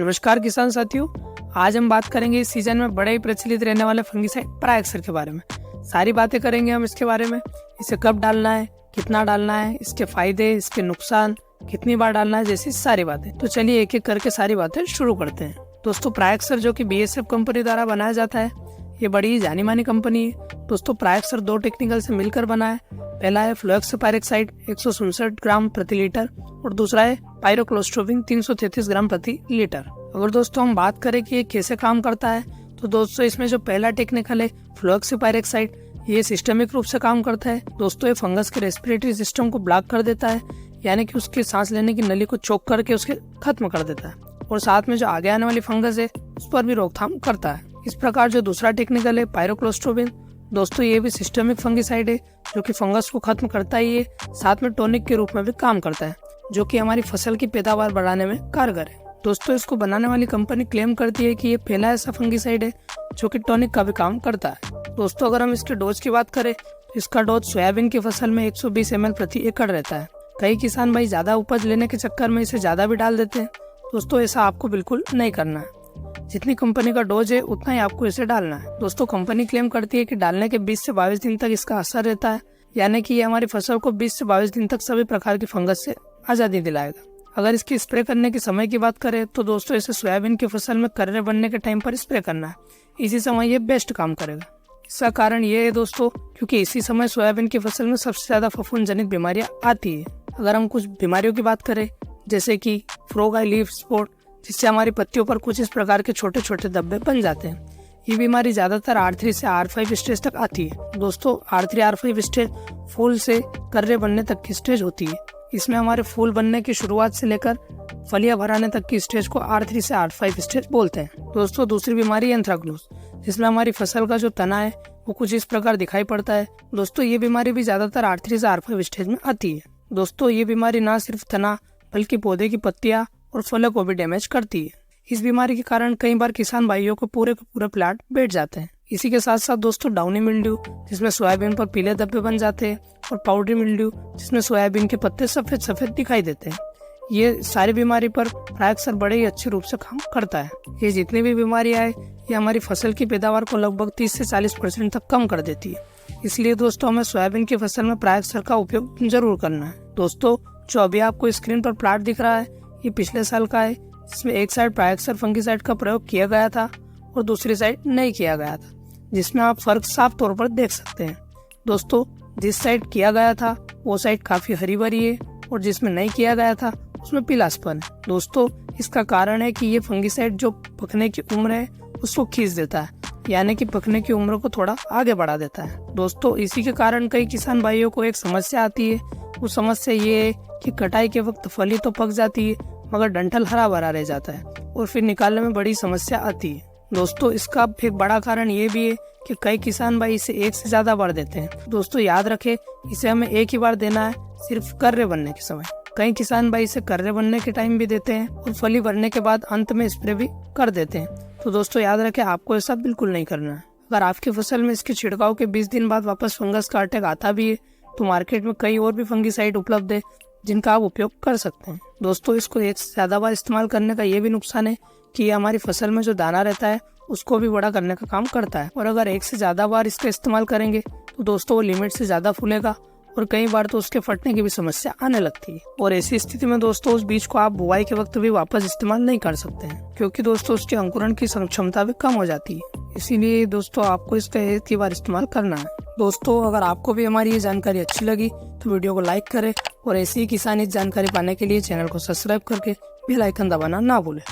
नमस्कार किसान साथियों, आज हम बात करेंगे इस सीजन में बड़े ही प्रचलित रहने वाले फंगिसाइड परागसर के बारे में। सारी बातें करेंगे हम इसके बारे में। इसे कब डालना है, कितना डालना है, इसके फायदे, इसके नुकसान, कितनी बार डालना है, जैसी सारी बातें। तो चलिए एक एक करके सारी बातें शुरू करते हैं। दोस्तों, परागसर जो कि BASF कंपनी द्वारा बनाया जाता है, ये बड़ी ही जानी मानी कंपनी है। दोस्तों, परागसर 2 टेक्निकल से मिलकर बना है। पहला है फ्लोएक्सोपायरेक्साइड 167 ग्राम प्रति लीटर और दूसरा है पायरोक्लोस्ट्रोबिन 333 ग्राम प्रति लीटर। अगर दोस्तों हम बात करें कि ये कैसे काम करता है, तो दोस्तों इसमें जो पहला टेक्निकल है फ्लोएक्सोपायरेक्साइड, ये सिस्टमिक रूप से काम करता है। दोस्तों, ये फंगस के रेस्पिरेटरी सिस्टम को ब्लॉक कर देता है, यानी कि उसके सांस लेने की नली को चोक करके उसके खत्म कर देता है और साथ में जो आगे आने वाली फंगस है उस पर भी रोकथाम करता है। इस प्रकार जो दूसरा टेक्निकल है पायरोक्लोस्ट्रोबिन, दोस्तों ये भी सिस्टमिक फंगिसाइड है जो कि फंगस को खत्म करता ही है, साथ में टॉनिक के रूप में भी काम करता है, जो कि हमारी फसल की पैदावार बढ़ाने में कारगर है। दोस्तों, इसको बनाने वाली कंपनी क्लेम करती है कि ये पहला ऐसा फंगिसाइड है जो कि टॉनिक का भी काम करता है। दोस्तों, अगर हम इसके डोज की बात करें तो इसका डोज सोयाबीन की फसल में 120 ml प्रति एकड़ रहता है। कई किसान भाई ज्यादा उपज लेने के चक्कर में इसे ज्यादा भी डाल देते हैं। दोस्तों, ऐसा आपको बिल्कुल नहीं करना है। जितनी कंपनी का डोज है उतना ही आपको इसे डालना है। दोस्तों, कंपनी क्लेम करती है कि डालने के 20 से 22 दिन तक इसका असर रहता है, यानी कि ये हमारी फसल को 20 से 22 दिन तक सभी प्रकार की फंगस से आजादी दिलाएगा। अगर इसकी स्प्रे करने के समय की बात करें तो दोस्तों इसे सोयाबीन की फसल में कर्रे बनने के टाइम पर स्प्रे करना है। इसी समय ये बेस्ट काम करेगा। इसका कारण ये है दोस्तों, क्योंकि इसी समय सोयाबीन की फसल में सबसे ज्यादा फफूंद जनित बीमारियां आती है। अगर हम कुछ बीमारियों की बात करें, जैसे कि फ्रॉग आई लीफ स्पॉट, जिससे हमारी पत्तियों पर कुछ इस प्रकार के छोटे छोटे धब्बे बन जाते हैं, ये बीमारी ज्यादातर R3 से R5 स्टेज तक आती है। दोस्तों, R3 R5 स्टेज फूल से कर्रे बनने तक की स्टेज होती है। इसमें हमारे फूल बनने की शुरुआत से लेकर फलियां भराने तक की स्टेज को R3 से R5 स्टेज बोलते हैं। दोस्तों, दूसरी बीमारी एंथ्रेक्नोज, जिसमें हमारी फसल का जो तना है वो कुछ इस प्रकार दिखाई पड़ता है। दोस्तों, ये बीमारी भी ज्यादातर R3 से R5 स्टेज में आती है। दोस्तों, ये बीमारी न सिर्फ तना बल्कि पौधे की पत्तियां और फलों को भी डैमेज करती है। इस बीमारी के कारण कई बार किसान भाइयों को पूरे प्लांट बैठ जाते हैं। इसी के साथ साथ दोस्तों डाउनी मिल्ड्यू, जिसमें सोयाबीन पर पीले धब्बे बन जाते हैं, और पाउडरी मिल्ड्यू, जिसमें सोयाबीन के पत्ते सफेद सफेद दिखाई देते हैं। ये सारी बीमारी पर परागसर बड़े ही अच्छे रूप से काम करता है। ये जितनी भी बीमारियां है, ये हमारी फसल की पैदावार को लगभग 30 से 40% तक कम कर देती है। इसलिए दोस्तों हमें सोयाबीन की फसल में परागसर का उपयोग जरूर करना है। दोस्तों, जो अभी आपको स्क्रीन पर प्लाट दिख रहा है, ये पिछले साल का है, जिसमें एक साइड परागसर फंगिसाइड का प्रयोग किया गया था और दूसरी साइड नहीं किया गया था, जिसमें आप फर्क साफ तौर पर देख सकते हैं। दोस्तों, जिस साइड किया गया था वो साइड काफी हरी भरी है और जिसमें नहीं किया गया था उसमें पीलापन है। दोस्तों, इसका कारण है कि ये फंगिसाइड जो पकने की उम्र है उसको खींच देता है, यानी कि पकने की उम्र को थोड़ा आगे बढ़ा देता है। दोस्तों, इसी के कारण कई किसान भाइयों को एक समस्या आती है। वो समस्या ये है कि कटाई के वक्त फली तो पक जाती है मगर डंठल हरा भरा रह जाता है और फिर निकालने में बड़ी समस्या आती है। दोस्तों, इसका एक बड़ा कारण ये भी है कि कई किसान भाई इसे एक से ज्यादा बार देते हैं। दोस्तों, याद रखें, इसे हमें एक ही बार देना है, सिर्फ कर्रे बनने के समय। कई किसान भाई इसे कर्रे बनने के टाइम भी देते हैं और फली भरने के बाद अंत में स्प्रे भी कर देते हैं। तो दोस्तों याद रखें, आपको ऐसा बिल्कुल नहीं करना है। अगर आपकी फसल में इसके छिड़काव के 20 दिन बाद वापस फंगस का अटैक आता भी है, तो मार्केट में कई और भी फंगिसाइड उपलब्ध है जिनका आप उपयोग कर सकते हैं। दोस्तों, इसको एक से ज्यादा बार इस्तेमाल करने का ये भी नुकसान है कि ये हमारी फसल में जो दाना रहता है उसको भी बड़ा करने का काम करता है, और अगर एक से ज्यादा बार इसका इस्तेमाल करेंगे तो दोस्तों वो लिमिट से ज्यादा फूलेगा और कई बार तो उसके फटने की भी समस्या आने लगती है। और ऐसी स्थिति में दोस्तों उस बीज को आप बुआई के वक्त भी वापस इस्तेमाल नहीं कर सकते हैं, क्योंकि दोस्तों उसके अंकुरण की क्षमता भी कम हो जाती है। इसीलिए दोस्तों आपको इसका एक ही बार इस्तेमाल करना है। दोस्तों, अगर आपको भी हमारी ये जानकारी अच्छी लगी तो वीडियो को लाइक करें और ऐसी ही किसानी जानकारी पाने के लिए चैनल को सब्सक्राइब करके बेल आइकन दबाना ना भूलें।